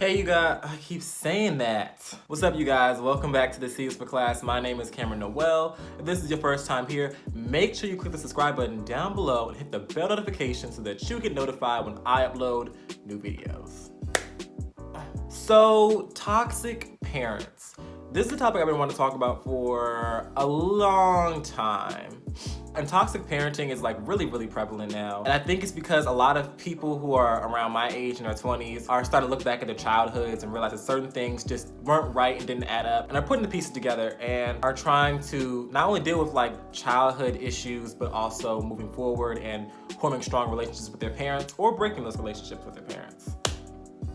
Hey you guys, I keep saying that. What's up you guys? Welcome back to the C's for Class. My name is Noel. If this is your first time here, make sure you click the subscribe button down below and hit the bell notification so that you get notified when I upload new videos. So, toxic parents. This is a topic I've been wanting to talk about for a long time. And toxic parenting is really prevalent now. And I think it's because a lot of people who are around my age in their 20s are starting to look back at their childhoods and realize that certain things just weren't right and didn't add up, and are putting the pieces together and are trying to not only deal with childhood issues, but also moving forward and forming strong relationships with their parents or breaking those relationships with their parents.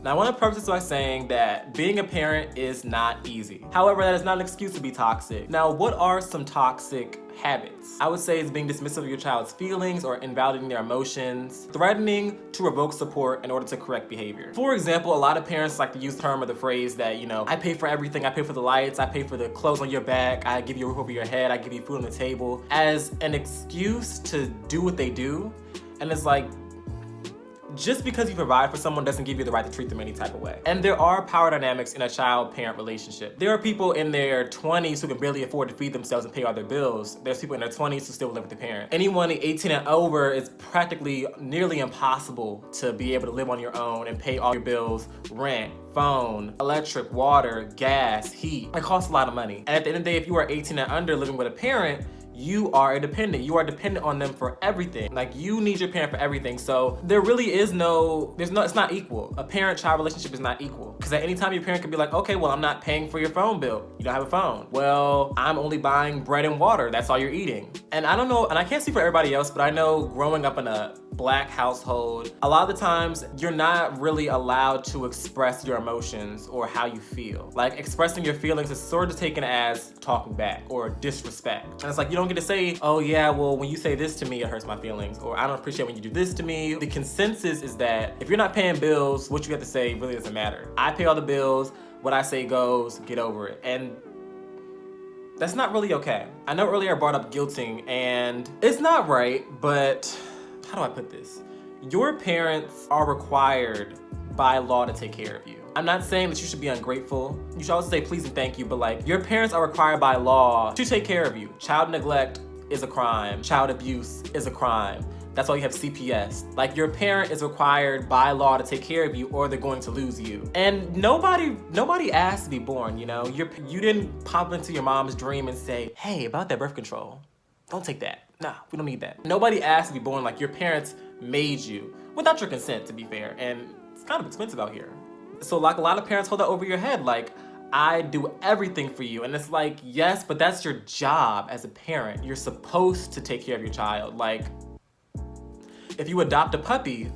Now, I want to preface this by saying that being a parent is not easy. However, that is not an excuse to be toxic. Now, what are some toxic habits? I would say it's being dismissive of your child's feelings or invalidating their emotions, threatening to revoke support in order to correct behavior. For example, a lot of parents like to use the term or the phrase that, I pay for everything, I pay for the lights, I pay for the clothes on your back, I give you a roof over your head, I give you food on the table, as an excuse to do what they do. And it's just because you provide for someone doesn't give you the right to treat them any type of way. And there are power dynamics in a child-parent relationship. There are people in their 20s who can barely afford to feed themselves and pay all their bills. There's people in their 20s who still live with their parent. Anyone 18 and over, is practically nearly impossible to be able to live on your own and pay all your bills, rent, phone, electric, water, gas, heat. It costs a lot of money. And at the end of the day, if you are 18 and under living with a parent, you are a dependent. You are dependent on them for everything. You need your parent for everything. So there really is it's not equal. A parent-child relationship is not equal. Because at any time your parent could be like, okay, well, I'm not paying for your phone bill. You don't have a phone. Well, I'm only buying bread and water. That's all you're eating. And I don't know, and I can't speak for everybody else, but I know growing up in a Black household, a lot of the times you're not really allowed to express your emotions or how you feel. Expressing your feelings is sort of taken as talking back or disrespect. And it's you don't get to say, oh yeah, well, when you say this to me, it hurts my feelings, or I don't appreciate when you do this to me. The consensus is that if you're not paying bills, what you have to say really doesn't matter. I pay all the bills, what I say goes, get over it. And that's not really okay. I know earlier I brought up guilting, and it's not right, but how do I put this? Your parents are required by law to take care of you. I'm not saying that you should be ungrateful. You should always say please and thank you, but your parents are required by law to take care of you. Child neglect is a crime. Child abuse is a crime. That's why you have CPS. Your parent is required by law to take care of you, or they're going to lose you. And nobody asked to be born, you didn't pop into your mom's dream and say, hey, about that birth control, don't take that. Nah, we don't need that. Nobody asked to be born. Your parents made you without your consent, to be fair. And it's kind of expensive out here. So a lot of parents hold that over your head. I do everything for you. And it's yes, but that's your job as a parent. You're supposed to take care of your child. If you adopt a puppy,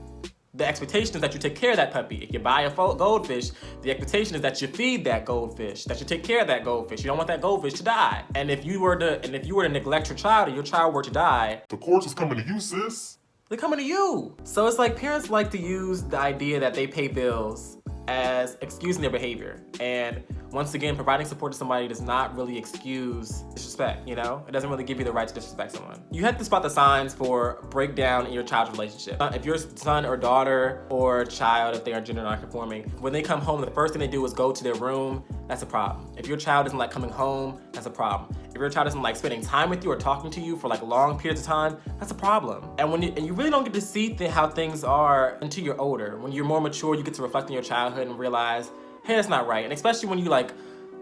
the expectation is that you take care of that puppy. If you buy a goldfish, the expectation is that you feed that goldfish, that you take care of that goldfish. You don't want that goldfish to die. And if you were to neglect your child, or your child were to die, the courts is coming to you, sis. They're coming to you. So it's parents like to use the idea that they pay bills as excusing their behavior. And once again, providing support to somebody does not really excuse disrespect, It doesn't really give you the right to disrespect someone. You have to spot the signs for breakdown in your child's relationship. If your son or daughter or child, if they are gender non-conforming, when they come home, the first thing they do is go to their room, that's a problem. If your child doesn't like coming home, that's a problem. If your child doesn't like spending time with you or talking to you for long periods of time, that's a problem. And you really don't get to see how things are until you're older. When you're more mature, you get to reflect on your childhood and realize, hey, that's not right. And especially when you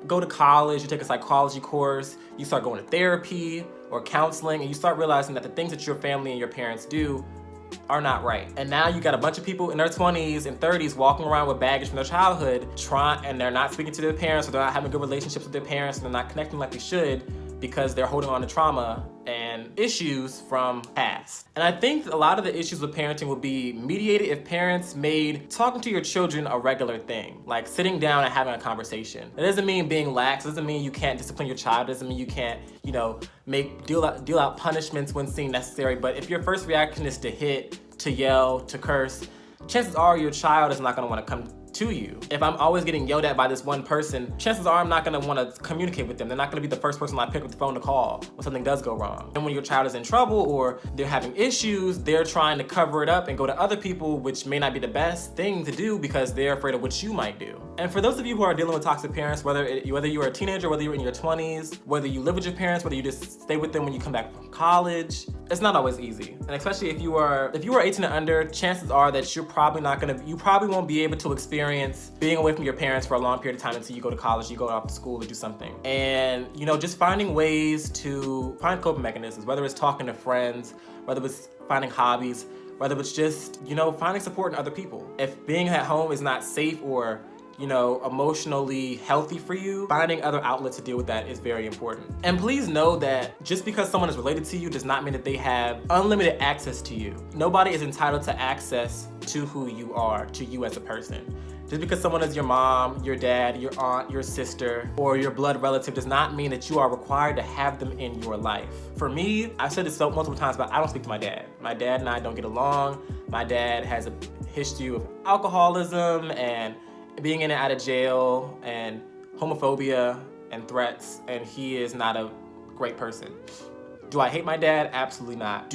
go to college, you take a psychology course, you start going to therapy or counseling, and you start realizing that the things that your family and your parents do are not right. And now you got a bunch of people in their 20s and 30s walking around with baggage from their childhood, and they're not speaking to their parents, or they're not having good relationships with their parents, and they're not connecting like they should because they're holding on to trauma and issues from past. And I think a lot of the issues with parenting will be mediated if parents made talking to your children a regular thing, sitting down and having a conversation. It doesn't mean being lax. It doesn't mean you can't discipline your child. It doesn't mean you can't, deal out punishments when seen necessary. But if your first reaction is to hit, to yell, to curse, chances are your child is not going to want to come to you. If I'm always getting yelled at by this one person, chances are I'm not gonna wanna communicate with them. They're not gonna be the first person I pick up the phone to call when something does go wrong. And when your child is in trouble or they're having issues, they're trying to cover it up and go to other people, which may not be the best thing to do because they're afraid of what you might do. And for those of you who are dealing with toxic parents, whether you are a teenager, whether you're in your 20s, whether you live with your parents, whether you just stay with them when you come back from college, it's not always easy. And especially if you are 18 and under, chances are that you probably won't be able to experience being away from your parents for a long period of time until you go to college, you go off to school to do something. And just finding ways to find coping mechanisms, whether it's talking to friends, whether it's finding hobbies, whether it's just, finding support in other people. If being at home is not safe or emotionally healthy for you, finding other outlets to deal with that is very important. And please know that just because someone is related to you does not mean that they have unlimited access to you. Nobody is entitled to access to who you are, to you as a person. Just because someone is your mom, your dad, your aunt, your sister, or your blood relative does not mean that you are required to have them in your life. For me, I've said this multiple times, but I don't speak to my dad. My dad and I don't get along. My dad has a history of alcoholism and being in and out of jail and homophobia and threats, and he is not a great person. Do I hate my dad? Absolutely not.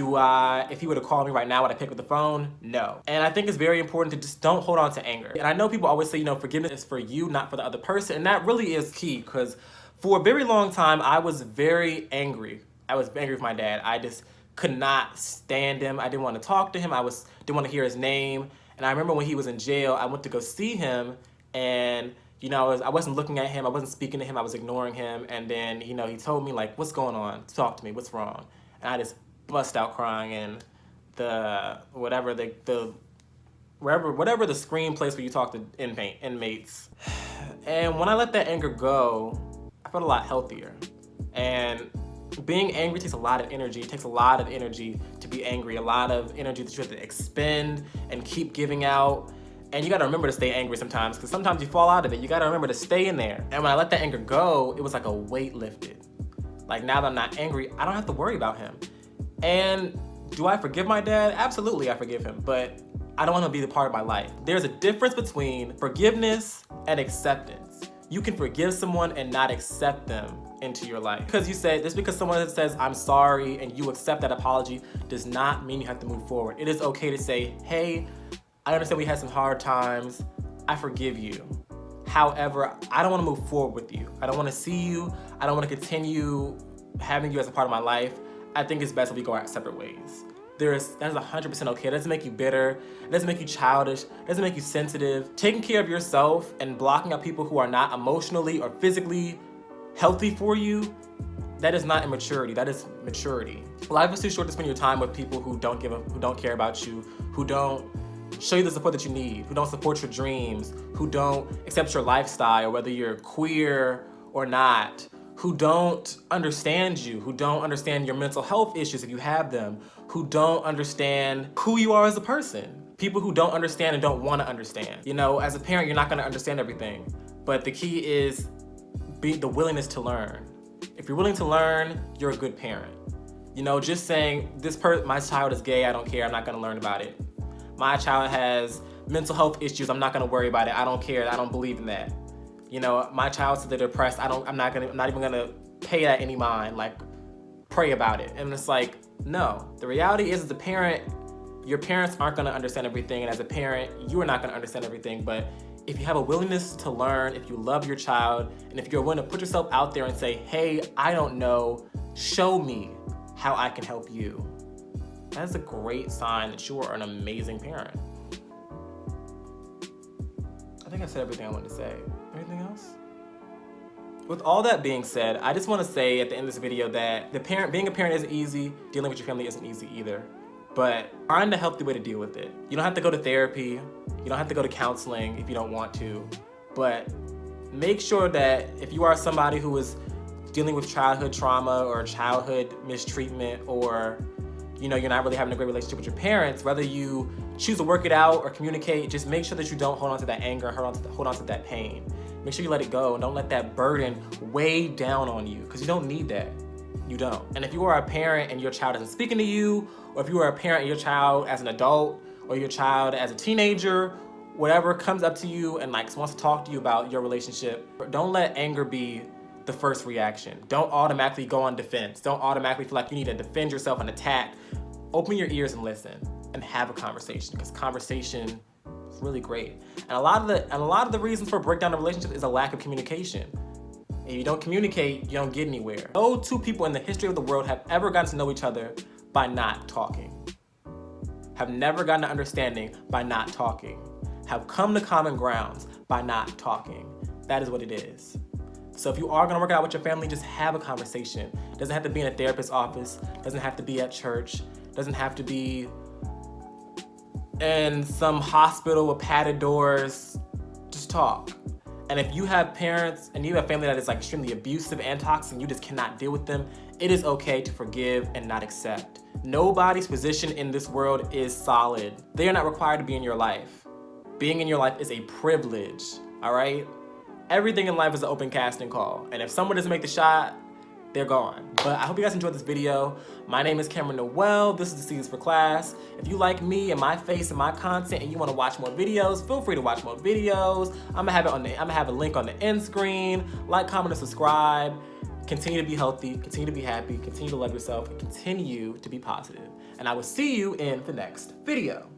If he were to call me right now, would I pick up the phone? No. And I think it's very important to just don't hold on to anger. And I know people always say, forgiveness is for you, not for the other person. And that really is key, because for a very long time, I was very angry. I was angry with my dad. I just could not stand him. I didn't want to talk to him. Didn't want to hear his name. And I remember when he was in jail, I went to go see him, and I wasn't looking at him, I wasn't speaking to him, I was ignoring him, and then he told me, like, what's going on? Talk to me, what's wrong? And I just bust out crying, and whatever the screen place where you talk to inmates. And when I let that anger go, I felt a lot healthier. And being angry takes a lot of energy. It takes a lot of energy to be angry, a lot of energy that you have to expend and keep giving out. And you gotta remember to stay angry sometimes, because sometimes you fall out of it. You gotta remember to stay in there. And when I let that anger go, it was like a weight lifted. Like, now that I'm not angry, I don't have to worry about him. And do I forgive my dad? Absolutely, I forgive him, but I don't wanna be the part of my life. There's a difference between forgiveness and acceptance. You can forgive someone and not accept them into your life. Just because someone says, I'm sorry, and you accept that apology, does not mean you have to move forward. It is okay to say, hey, I understand we had some hard times. I forgive you. However, I don't want to move forward with you. I don't want to see you. I don't want to continue having you as a part of my life. I think it's best if we go our separate ways. That is 100% okay. It doesn't make you bitter. It doesn't make you childish. It doesn't make you sensitive. Taking care of yourself and blocking out people who are not emotionally or physically healthy for you, that is not immaturity. That is maturity. Life is too short to spend your time with people who don't care about you, who don't show you the support that you need, who don't support your dreams, who don't accept your lifestyle, whether you're queer or not, who don't understand you, who don't understand your mental health issues if you have them, who don't understand who you are as a person. People who don't understand and don't want to understand. As a parent, you're not going to understand everything, but the key is the willingness to learn. If you're willing to learn, you're a good parent. Just saying, my child is gay, I don't care, I'm not going to learn about it. My child has mental health issues, I'm not gonna worry about it. I don't care, I don't believe in that. My child said they're depressed, I'm not even gonna pay that any mind, like, pray about it. And it's like, no. The reality is, as a parent, your parents aren't gonna understand everything, and as a parent, you are not gonna understand everything, but if you have a willingness to learn, if you love your child, and if you're willing to put yourself out there and say, hey, I don't know, show me how I can help you. That's a great sign that you are an amazing parent. I think I said everything I wanted to say. Anything else? With all that being said, I just want to say at the end of this video that being a parent isn't easy, dealing with your family isn't easy either. But find a healthy way to deal with it. You don't have to go to therapy. You don't have to go to counseling if you don't want to. But make sure that if you are somebody who is dealing with childhood trauma or childhood mistreatment, or you're not really having a great relationship with your parents, whether you choose to work it out or communicate, just make sure that you don't hold on to that anger, hold on to that pain. Make sure you let it go and don't let that burden weigh down on you, because you don't need that. You don't. And if you are a parent and your child isn't speaking to you, or if you are a parent and your child as an adult, or your child as a teenager, whatever comes up to you and like wants to talk to you about your relationship, don't let anger be the first reaction. Don't automatically go on defense. Don't automatically feel like you need to defend yourself and attack. Open your ears and listen and have a conversation, because conversation is really great. And a lot of the reasons for breakdown of relationships is a lack of communication. If you don't communicate, you don't get anywhere. No two people in the history of the world have ever gotten to know each other by not talking. Have never gotten to understanding by not talking. Have come to common grounds by not talking. That is what it is. So if you are gonna work it out with your family, just have a conversation. It doesn't have to be in a therapist's office, doesn't have to be at church, doesn't have to be in some hospital with padded doors. Just talk. And if you have parents and you have a family that is like extremely abusive and toxic and you just cannot deal with them, it is okay to forgive and not accept. Nobody's position in this world is solid. They are not required to be in your life. Being in your life is a privilege, all right? Everything in life is an open casting call. And if someone doesn't make the shot, they're gone. But I hope you guys enjoyed this video. My name is Cameron Noel. This is the C's for Class. If you like me and my face and my content and you want to watch more videos, feel free to watch more videos. I'm gonna have a link on the end screen. Like, comment, and subscribe. Continue to be healthy, continue to be happy, continue to love yourself, and continue to be positive. And I will see you in the next video.